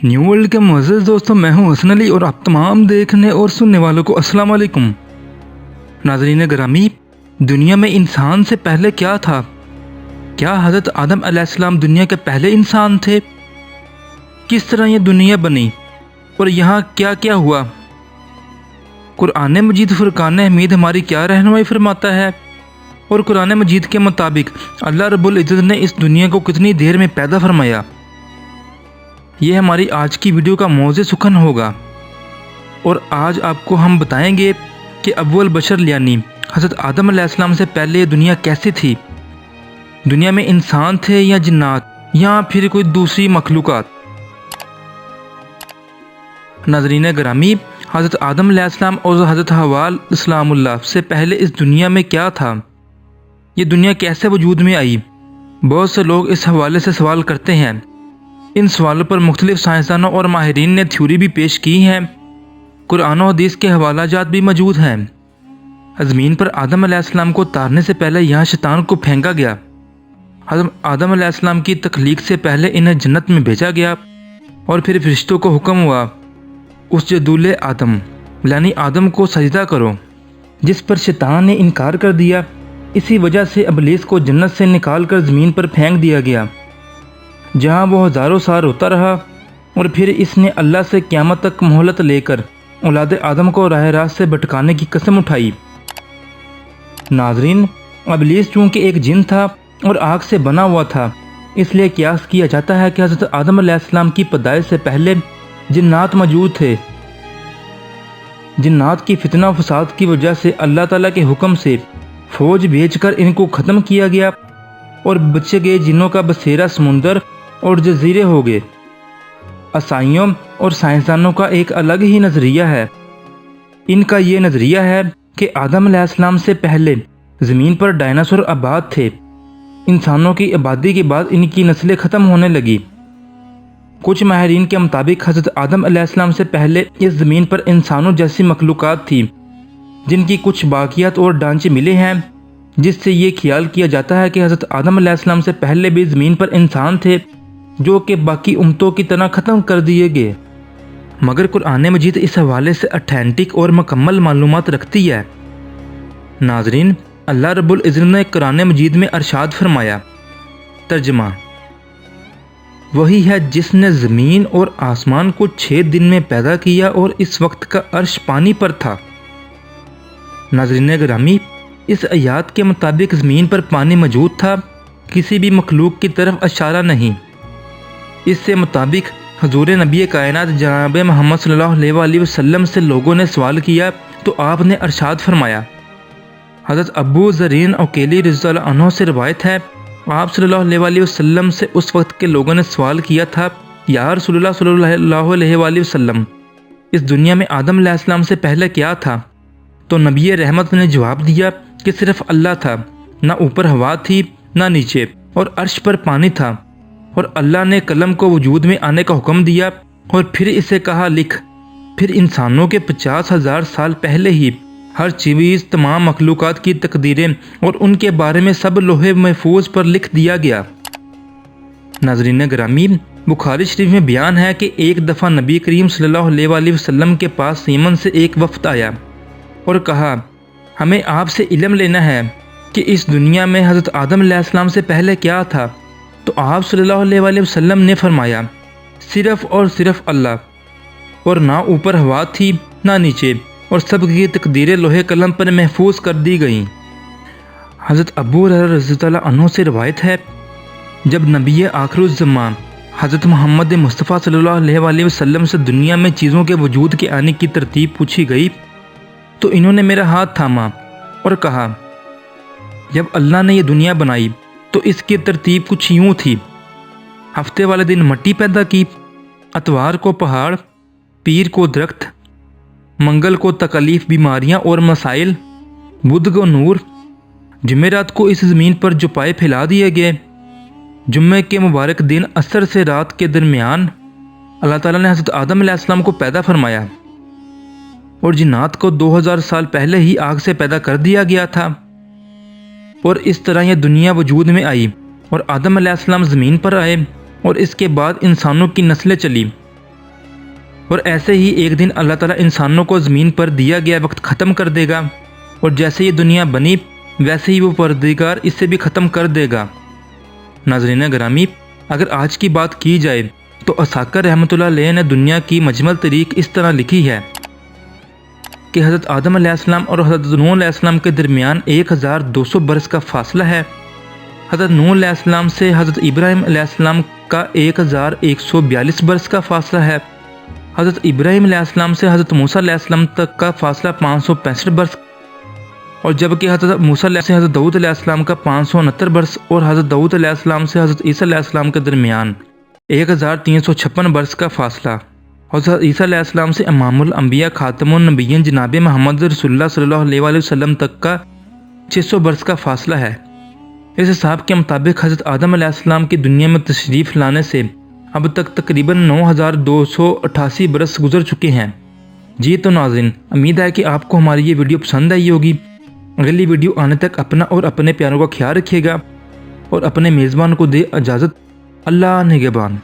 New world के मुअज़्ज़ज़ दोस्तों, मैं हूं हसन अली और आप तमाम देखने और सुनने वालों को अस्सलाम वालेकुम। नाज़रीन गिरामी, दुनिया में इंसान से पहले क्या था? क्या हज़रत आदम अलैहिस्सलाम दुनिया के पहले इंसान थे? किस तरह ये दुनिया बनी और यहाँ क्या क्या हुआ? कुरान मजीद फुरकान हमीद हमारी क्या रहनुमाई फरमाता है? और कुरान मजीद के मुताबिक अल्लाह रब्बुल इज़्ज़त ने इस दुनिया को कितनी देर में पैदा फरमाया? ये हमारी आज की वीडियो का मौज़े सुखन होगा। और आज आपको हम बताएंगे कि अव्वल बशर यानी हज़रत आदम अलैहिस्सलाम से पहले ये दुनिया कैसी थी। दुनिया में इंसान थे या जिन्नात या फिर कोई दूसरी मखलूक़ात। नाज़रीन गिरामी, हज़रत आदम अलैहिस्सलाम और हज़रत हव्वा अलैहिस्सलाम से पहले इस दुनिया में क्या था? ये दुनिया कैसे वजूद में आई? बहुत से लोग इस हवाले से सवाल करते हैं। इन सवालों पर मुख्तलिफ साइंसदानों और माहिरीन ने थ्योरी भी पेश की हैं। कुरान और हदीस के हवालाजात भी मौजूद हैं। ज़मीन पर आदम अलैहिस्सलाम को तारने से पहले यहाँ शैतान को फेंका गया। हज़रत आदम अलैहिस्सलाम की तख्लीक से पहले इन्हें जन्नत में भेजा गया और फिर फरिश्तों को हुक्म हुआ उस जदूल आदम यानी आदम को सजदा करो, जिस पर शैतान ने इनकार कर दिया। इसी वजह से इब्लीस को जन्नत से निकाल कर ज़मीन पर फेंक दिया गया, जहाँ वो हज़ारों साल रोता रहा। और फिर इसने अल्लाह से क़यामत तक मोहलत लेकर औलाद आदम को राह रास्त से भटकाने की कसम उठाई। नाज़रीन, इब्लीस चूँकि एक जिन था और आग से बना हुआ था, इसलिए क़यास किया जाता है कि हज़रत आदम अलैहिस्सलाम की पैदाइश से पहले जिन्नात मौजूद थे। जिन्नात की फितना फसाद की वजह से अल्लाह ताला के हुक्म से फ़ौज भेजकर इनको ख़त्म किया गया और बचे गए जिन्नों का बसेरा समुंदर और जजीरे हो गए। असाइयों और साइंसदानों का एक अलग ही नज़रिया है। इनका ये नज़रिया है कि आदम अलैहिस्सलाम से पहले ज़मीन पर डायनासोर आबाद थे। इंसानों की आबादी के बाद इनकी नस्लें ख़त्म होने लगी। कुछ माहिरीन के मुताबिक हज़रत आदम अलैहिस्सलाम से पहले इस ज़मीन पर इंसानों जैसी मखलूक़ात थी, जिनकी कुछ बाक़ियात और ढांचे मिले हैं, जिससे ये ख्याल किया जाता है कि हज़रत आदम अलैहिस्सलाम से पहले भी ज़मीन पर इंसान थे, जो कि बाकी उम्मतों की तरह ख़त्म कर दिए गए। मगर कुरान मजीद इस हवाले से ऑथेंटिक और मुकम्मल मालूमात रखती है। नाज़रीन, अल्लाह रब्बुल इज़्ज़त ने कुरान मजीद में अरशाद फरमाया, तर्जमा, वही है जिसने ज़मीन और आसमान को 6 दिन में पैदा किया और इस वक्त का अर्श पानी पर था। नाज़रीन गिरामी, इस आयत के मुताबिक ज़मीन पर पानी मौजूद था, किसी भी मखलूक की तरफ इशारा नहीं। इससे मुताबिक हजूर नबी कायनात जनाब मोहम्मद सल्लल्लाहु अलैहि वसल्लम से लोगों ने सवाल किया तो आपने अरशाद फरमाया। हज़रत अबू ज़रीन औकेली रज़ियल्लाहु अन्हु से रवायत है, आप सल्लल्लाहु अलैहि वसल्लम से उस वक्त के लोगों ने सवाल किया था, या रसूलुल्लाह सल्लल्लाहु अलैहि वसल्लम, इस दुनिया में आदम अलैहिस्सलाम से पहले क्या था? तो नबी रहमत ने जवाब दिया कि सिर्फ अल्लाह था, ना ऊपर हवा थी ना नीचे, और अर्श पर पानी था। और अल्लाह ने कलम को वजूद में आने का हुक्म दिया और फिर इसे कहा लिख। फिर इंसानों के 50,000 साल पहले ही हर चीज़, तमाम मखलूक़ात की तकदीरें और उनके बारे में सब लोहे महफूज पर लिख दिया गया। नाज़रीन गिरामी, बुखारी शरीफ में बयान है कि एक दफ़ा नबी करीम सल्लल्लाहु अलैहि वसल्लम के पास यमन से एक वफ़द आया और कहा, हमें आपसे इल्म लेना है कि इस दुनिया में हज़रत आदम अलैहिस्सलाम से पहले क्या था? तो आप सल्लल्लाहु अलैहि वसल्लम ने फरमाया, सिर्फ़ और सिर्फ अल्लाह, और ना ऊपर हवा थी ना नीचे, और सब की तकदीरें लोहे कलम पर महफूज कर दी गईं। हज़रत अबू हुरैरा रज़ियल्लाहु अन्हु से रवायत है, जब नबी आखिरुज़्ज़मान हज़रत मोहम्मद मुस्तफ़ा सल्लल्लाहु अलैहि वसल्लम से दुनिया में चीज़ों के वजूद के आने की तरतीब पूछी गई तो इन्होंने मेरा हाथ थामा और कहा, जब अल्लाह ने यह दुनिया बनाई तो इसकी तरतीब कुछ यूँ थी। हफ्ते वाले दिन मिट्टी पैदा की, अतवार को पहाड़, पीर को दरख्त, मंगल को तकलीफ, बीमारियाँ और मसाइल, बुध को नूर, जुमेरात को इस ज़मीन पर जुपाए फैला दिए गए। जुम्मे के मुबारक दिन असर से रात के दरमियान अल्लाह ताला ने हज़रत आदम अलैहिस्सलाम को पैदा फरमाया और जिन्नात को 2000 साल पहले ही आग से पैदा कर दिया गया था। और इस तरह यह दुनिया वजूद में आई और आदम अलैहिस्सलाम ज़मीन पर आए और इसके बाद इंसानों की नस्लें चली। اور ایسے ہی ایک دن اللہ تعالیٰ انسانوں کو زمین پر دیا گیا وقت ختم کر دے گا، اور جیسے یہ دنیا بنی ویسے ہی وہ پروردگار اس سے بھی ختم کر دے گا۔ ناظرین گرامی، اگر آج کی بات کی جائے تو عساکر رحمۃ اللہ علیہ نے دنیا کی مجمل تاریخ اس طرح لکھی ہے کہ حضرت آدم علیہ السلام اور حضرت نوح علیہ السلام کے درمیان 1200 برس کا فاصلہ ہے۔ حضرت نوح علیہ السلام سے حضرت ابراہیم علیہ السلام کا 1142 برس کا فاصلہ ہے۔ حضرت ابراہیم علیہ السلام سے حضرت موسیٰ علیہ السلام تک کا فاصلہ 565 برس، اور جبکہ حضرت موسیٰ علیہ سے حضرت داؤد علیہ السلام کا 569 برس، اور حضرت داؤد علیہ السلام سے حضرت عیسیٰ علیہ السلام کے درمیان 1356 برس کا فاصلہ، حضرت عیسیٰ علیہ السلام سے امام الانبیاء خاتم النبیین جناب محمد رسول اللہ صلی اللہ علیہ وسلم تک کا 600 برس کا فاصلہ ہے۔ اس حساب کے مطابق حضرت آدم علیہ السلام کی دنیا میں تشریف لانے سے اب تک تقریباً 9288 برس گزر چکے ہیں۔ جی تو ناظرین، امید ہے کہ آپ کو ہماری یہ ویڈیو پسند آئی ہوگی۔ اگلی ویڈیو آنے تک اپنا اور اپنے پیاروں کا خیال رکھیے گا، اور اپنے میزبان کو دے اجازت۔ اللہ نگہبان۔